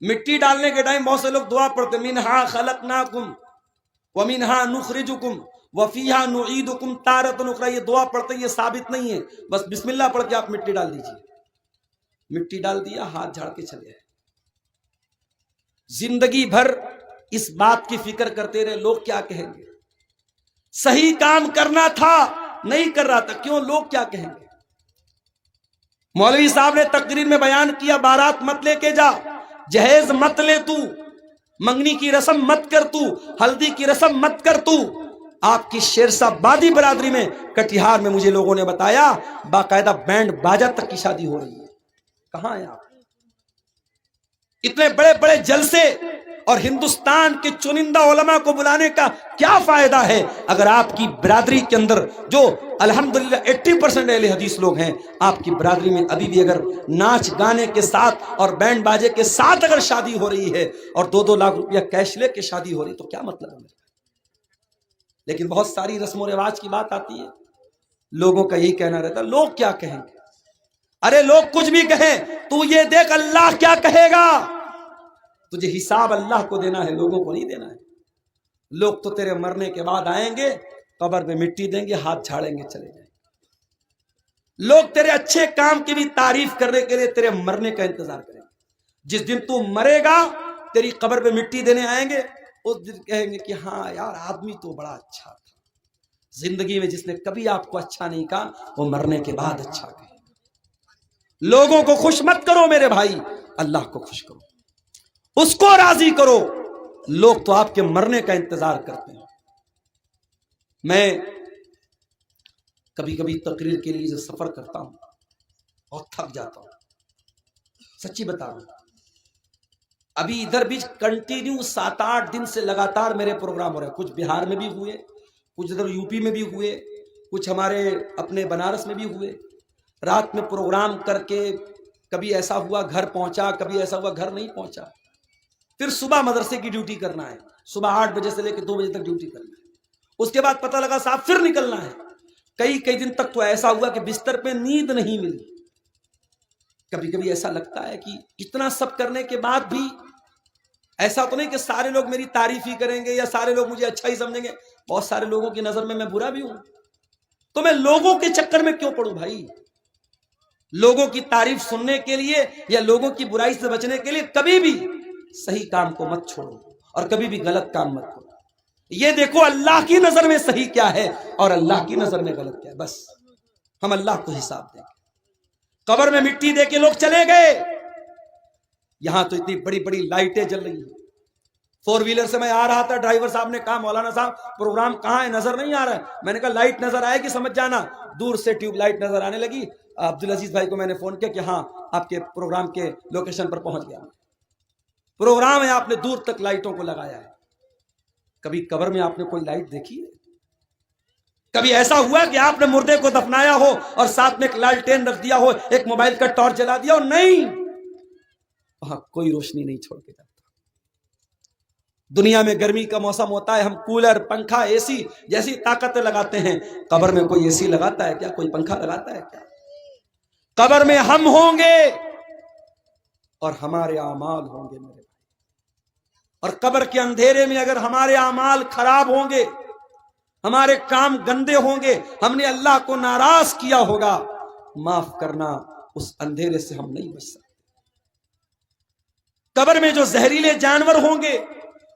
مٹی ڈالنے کے ٹائم بہت سے لوگ دعا پڑھتے منہا خلقناکم ومنہا نخرجکم وفیہا نعیدکم تارۃ اخری. یہ دعا پڑھتے یہ ثابت نہیں ہے. بس بسم اللہ پڑھ کے آپ مٹی ڈال دیجیے. مٹی ڈال دیا, ہاتھ جھاڑ کے چلے آئے. زندگی بھر اس بات کی فکر کرتے رہے لوگ کیا کہیں گے. صحیح کام کرنا تھا, نہیں کر رہا تھا, کیوں لوگ کیا کہیں گے. مولوی صاحب نے تقریر میں بیان کیا بارات مت لے کے جا, جہیز مت لے تو, منگنی کی رسم مت کر تو, ہلدی کی رسم مت کر تو. آپ کی شیرشاہ بادی برادری میں کٹیہار میں مجھے لوگوں نے بتایا باقاعدہ بینڈ باجا تک کی شادی ہو رہی ہے. کہاں ہیں آپ؟ اتنے بڑے بڑے جلسے اور ہندوستان کے چنندہ علماء کو بلانے کا کیا فائدہ ہے اگر آپ کی برادری کے اندر جو الحمدللہ 80% اہل حدیث لوگ ہیں, آپ کی برادری میں ابھی بھی اگر ناچ گانے کے ساتھ اور بینڈ باجے کے ساتھ اگر شادی ہو رہی ہے اور 2-2 لاکھ روپیہ کیش لے کے شادی ہو رہی, تو کیا مطلب ہے. لیکن بہت ساری رسم و رواج کی بات آتی ہے, لوگوں کا یہی کہنا رہتا ہے لوگ کیا کہیں گے. ارے لوگ کچھ بھی کہیں, تو یہ دیکھ اللہ کیا کہے گا. تجھے حساب اللہ کو دینا ہے, لوگوں کو نہیں دینا ہے. لوگ تو تیرے مرنے کے بعد آئیں گے, قبر میں مٹی دیں گے, ہاتھ جھاڑیں گے, چلے جائیں گے. لوگ تیرے اچھے کام کی بھی تعریف کرنے کے لیے تیرے مرنے کا انتظار کریں گے. جس دن تو مرے گا تیری قبر پہ مٹی دینے آئیں گے, اس دن کہیں گے کہ ہاں یار آدمی تو بڑا اچھا تھا. زندگی میں جس نے کبھی آپ کو اچھا نہیں کہا وہ مرنے کے بعد اچھا کہے. لوگوں کو خوش مت کرو میرے بھائی, اللہ کو خوش کرو, اس کو راضی کرو. لوگ تو آپ کے مرنے کا انتظار کرتے ہیں. میں کبھی کبھی تقریر کے لیے سفر کرتا ہوں اور تھک جاتا ہوں, سچی بتا رہا ہوں. ابھی ادھر بھی کنٹینیو 7-8 دن سے لگاتار میرے پروگرام ہو رہے ہیں. کچھ بہار میں بھی ہوئے, کچھ ادھر یو پی میں بھی ہوئے, کچھ ہمارے اپنے بنارس میں بھی ہوئے. رات میں پروگرام کر کے کبھی ایسا ہوا گھر پہنچا, کبھی ایسا ہوا گھر نہیں پہنچا. پھر صبح مدرسے کی ڈیوٹی کرنا ہے, صبح 8 بجے سے لے کے 2 بجے تک ڈیوٹی کرنا ہے. اس کے بعد پتہ لگا صاحب پھر نکلنا ہے. کئی دن تک تو ایسا ہوا کہ بستر پہ نیند نہیں ملی. کبھی کبھی ایسا لگتا ہے کہ اتنا سب کرنے کے بعد بھی ایسا تو نہیں کہ سارے لوگ میری تعریف ہی کریں گے یا سارے لوگ مجھے اچھا ہی سمجھیں گے. بہت سارے لوگوں کی نظر میں برا بھی ہوں, تو میں لوگوں کے چکر میں کیوں پڑوں بھائی. لوگوں کی تعریف سننے کے لیے یا لوگوں کی برائی سے بچنے کے لیے کبھی بھی صحیح کام کو مت چھوڑو اور کبھی بھی غلط کام مت کرو. یہ دیکھو اللہ کی نظر میں صحیح کیا ہے اور اللہ کی نظر میں غلط کیا ہے. بس ہم اللہ کو حساب دیں گے. قبر میں مٹی دے کے لوگ چلے گئے. یہاں تو اتنی بڑی بڑی لائٹیں جل رہی ہیں. 4 ویلر سے میں آ رہا تھا, ڈرائیور صاحب نے کہا مولانا صاحب پروگرام کہاں ہے, نظر نہیں آ رہا ہے. میں نے کہا لائٹ نظر آئے گی سمجھ جانا. دور سے ٹیوب لائٹ نظر آنے لگی. عبدالعزیز بھائی کو میں نے فون کیا کہ ہاں آپ کے پروگرام کے لوکیشن پر پہنچ گیا. پروگرام ہے, آپ نے دور تک لائٹوں کو لگایا ہے. کبھی قبر میں آپ نے کوئی لائٹ دیکھی ہے؟ کبھی ایسا ہوا کہ آپ نے مردے کو دفنایا ہو اور ساتھ میں ایک لالٹین رکھ دیا ہو, ایک موبائل کا ٹارچ جلا دیا ہو؟ نہیں, وہاں کوئی روشنی نہیں چھوڑ کے جاتا. دنیا میں گرمی کا موسم ہوتا ہے, ہم کولر, پنکھا, اے سی جیسی طاقتیں لگاتے ہیں. قبر میں کوئی اے سی لگاتا ہے کیا؟ کوئی پنکھا لگاتا ہے کیا؟ قبر میں ہم ہوں گے اور ہمارے اعمال ہوں گے میرے بھائی. اور قبر کے اندھیرے میں اگر ہمارے اعمال خراب ہوں گے, ہمارے کام گندے ہوں گے, ہم نے اللہ کو ناراض کیا ہوگا, معاف کرنا اس اندھیرے سے ہم نہیں بچ سکتے. قبر میں جو زہریلے جانور ہوں گے,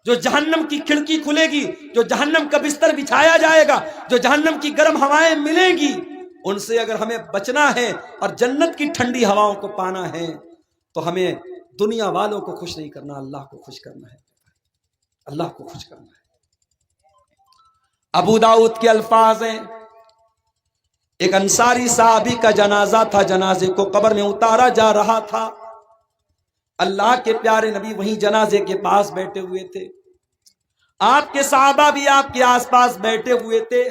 جو جہنم کی کھڑکی کھلے گی, جو جہنم کا بستر بچھایا جائے گا, جو جہنم کی گرم ہوائیں ملیں گی, ان سے اگر ہمیں بچنا ہے اور جنت کی ٹھنڈی ہواؤں کو پانا ہے تو ہمیں دنیا والوں کو خوش نہیں کرنا, اللہ کو خوش کرنا ہے. اللہ کو خوش کرنا ہے. ابو داؤد کے الفاظ ہیں, ایک انصاری صحابی کا جنازہ تھا, جنازے کو قبر میں اتارا جا رہا تھا. اللہ کے پیارے نبی وہیں جنازے کے پاس بیٹھے ہوئے تھے. آپ کے صحابہ بھی آپ کے آس پاس بیٹھے ہوئے تھے.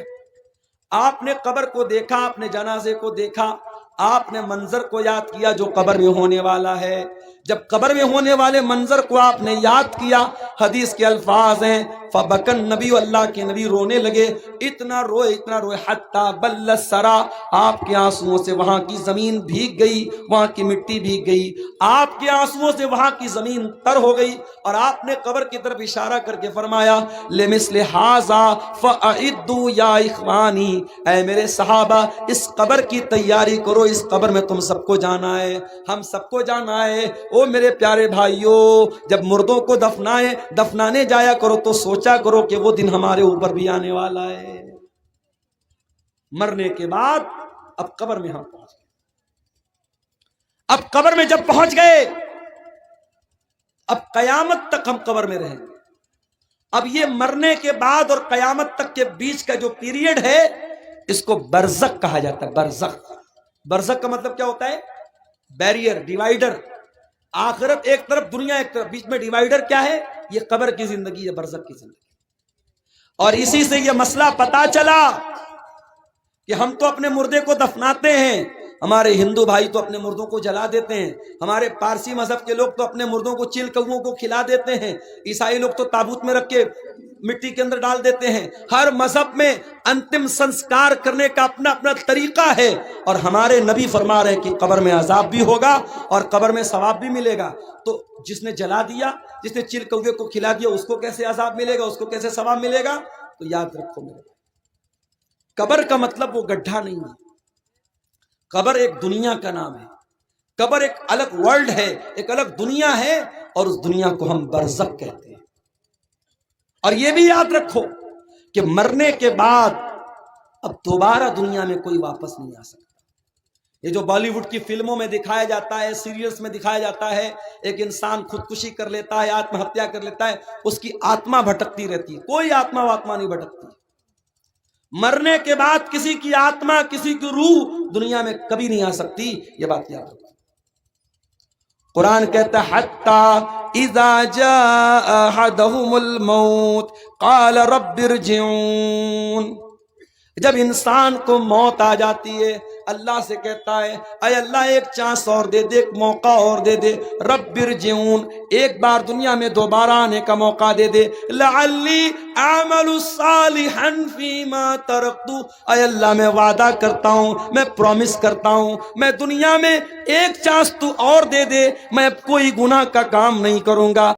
آپ نے قبر کو دیکھا, آپ نے جنازے کو دیکھا, آپ نے منظر کو یاد کیا جو قبر میں ہونے والا ہے. جب قبر میں ہونے والے منظر کو آپ نے یاد کیا, حدیث کے الفاظ ہیں فبکن نبی، اللہ کے نبی رونے لگے، اتنا روئے حتی بل الثری، آپ کے آنسوؤں سے وہاں کی زمین بھیگ گئی، وہاں کی مٹی بھیگ گئی، آپ کے آنسوؤں سے وہاں کی زمین تر ہو گئی، اور آپ نے قبر کی طرف اشارہ کر کے فرمایا لمثل ھذا فاعدوا یا اخوانی، اے میرے صحابہ اس قبر کی تیاری کرو، اس قبر میں تم سب کو جانا ہے، ہم سب کو جانا ہے۔ او میرے پیارے بھائیوں، جب مردوں کو دفنانے جایا کرو تو سوچا کرو کہ وہ دن ہمارے اوپر بھی آنے والا ہے۔ مرنے کے بعد اب قبر میں ہم پہنچ گئے، اب قبر میں جب پہنچ گئے، اب قیامت تک ہم قبر میں رہیں گے۔ اب یہ مرنے کے بعد اور قیامت تک کے بیچ کا جو پیریڈ ہے اس کو برزخ کہا جاتا ہے۔ برزخ کا مطلب کیا ہوتا ہے؟ بیریئر، ڈیوائیڈر، آخرت ایک طرف دنیا ایک طرف، بیچ میں ڈیوائیڈر کیا ہے؟ یہ قبر کی زندگی ہے، برزخ کی زندگی۔ اور اسی سے یہ مسئلہ پتا چلا کہ ہم تو اپنے مردے کو دفناتے ہیں، ہمارے ہندو بھائی تو اپنے مردوں کو جلا دیتے ہیں، ہمارے پارسی مذہب کے لوگ تو اپنے مردوں کو چیل کووں کو کھلا دیتے ہیں، عیسائی لوگ تو تابوت میں رکھ کے مٹی کے اندر ڈال دیتے ہیں۔ ہر مذہب میں انتم سنسکار کرنے کا اپنا اپنا طریقہ ہے، اور ہمارے نبی فرما رہے ہیں کہ قبر میں عذاب بھی ہوگا اور قبر میں ثواب بھی ملے گا۔ تو جس نے جلا دیا، جس نے چیل کوے کو کھلا دیا، اس کو کیسے عذاب ملے گا، اس کو کیسے ثواب ملے گا؟ تو یاد رکھو میرے بھائی، قبر کا مطلب وہ گڈھا نہیں ہے، قبر ایک دنیا کا نام ہے، قبر ایک الگ ورلڈ ہے، ایک الگ دنیا ہے، اور اس دنیا کو ہم برزخ کہتے ہیں۔ اور یہ بھی یاد رکھو کہ مرنے کے بعد اب دوبارہ دنیا میں کوئی واپس نہیں آ سکتا۔ یہ جو بالی ووڈ کی فلموں میں دکھایا جاتا ہے، سیریلز میں دکھایا جاتا ہے، ایک انسان خودکشی کر لیتا ہے، آتم ہتیا کر لیتا ہے، اس کی آتما بھٹکتی رہتی ہے، کوئی آتما نہیں بھٹکتی۔ مرنے کے بعد کسی کی آتما، کسی کی روح دنیا میں کبھی نہیں آ سکتی، یہ بات یاد رکھو۔ قرآن کہتا ہے حتی اذا جاء احدهم الموت قال رب ارجعون، جب انسان کو موت آ جاتی ہے اللہ سے کہتا ہے اے اللہ ایک چانس اور دے دے، ایک موقع اور دے دے، رب ارجعون، ایک بار دنیا میں دوبارہ آنے کا موقع دے دے، لعلی اعمل صالحا فیما ترکت، اے اللہ میں وعدہ کرتا ہوں، میں پرومس کرتا ہوں، میں دنیا میں ایک چانس تو اور دے دے، میں کوئی گناہ کا کام نہیں کروں گا۔